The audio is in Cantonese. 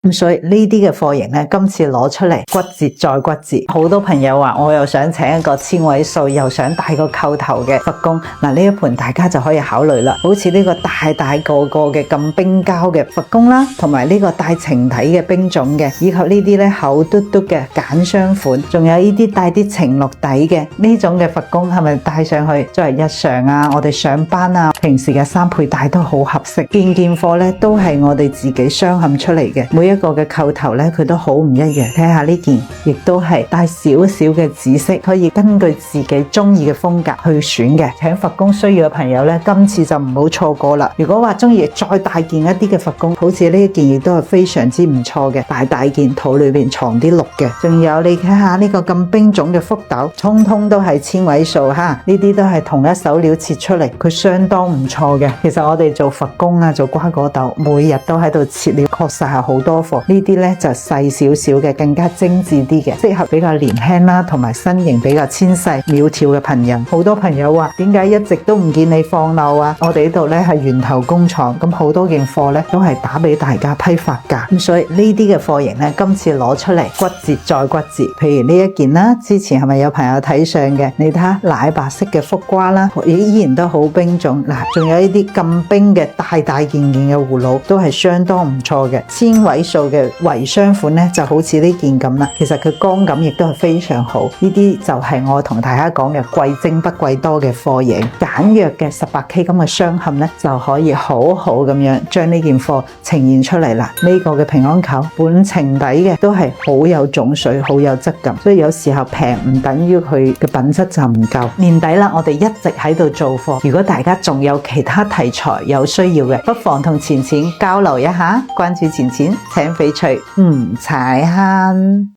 咁所以呢啲嘅貨型咧，今次攞出嚟骨折再骨折。好多朋友話我又想請一個千位數，又想戴個扣頭嘅佛公。嗱，呢一盤大家就可以考慮啦。好似呢個大個嘅咁冰膠嘅佛公啦，同埋呢個帶情體嘅冰種嘅，以及呢啲咧厚嘟嘟嘅簡雙款，仲有呢啲帶啲情綠底嘅呢種嘅佛公，係咪戴上去作為日常啊？我哋上班啊，平時嘅衫佩戴都好合適。件貨咧都係我哋自己鑲嵌出嚟嘅，每一個嘅扣頭咧佢都好唔一樣。睇下呢件，亦都係帶少少嘅紫色，可以根據自己中意嘅風格去選嘅。請佛公需要嘅朋友咧，今次就唔好錯過啦。如果話中意再大件一啲嘅佛公，好似呢一件亦都係非常之唔錯嘅，大件肚裏邊藏啲鹿嘅。仲有你睇下呢個咁冰種嘅福斗，通通都係千位數哈，呢啲都係同一手料切出嚟，佢相當唔錯嘅。其實我哋做佛公啊，做瓜果豆，每日都喺度切料，確實係好多貨。呢啲咧就細少少嘅，更加精緻啲嘅，適合比較年輕啦，同埋身形比較纖細苗條嘅朋友。好多朋友話點解一直都唔見你放漏啊？我哋呢度咧係源頭工廠，咁好多件貨咧都係打俾大家批發價，咁所以呢啲嘅貨型咧今次攞出嚟骨折再骨折。譬如呢一件啦，之前係咪有朋友睇上嘅？你睇下奶白色嘅福瓜啦，依然都好冰種。嗱，仲有呢啲咁冰嘅大件嘅葫蘆，都係相當唔錯嘅。千位數嘅圍雙款咧，就好似呢件咁啦。其實佢光感亦都係非常好。呢啲就係我同大家講嘅貴精不貴多嘅貨型，簡約嘅18K 咁嘅鑲嵌咧，就可以好好咁樣將呢件貨呈現出嚟啦。呢個嘅平安扣本情底嘅，都係好有種水，好有質感。所以有時候平唔等於佢嘅品質就唔夠。年底啦，我哋一直喺度做貨。如果大家仲有其他題材有需要嘅，不妨同錢錢交流一下，關注錢錢請翡翠唔踩慳。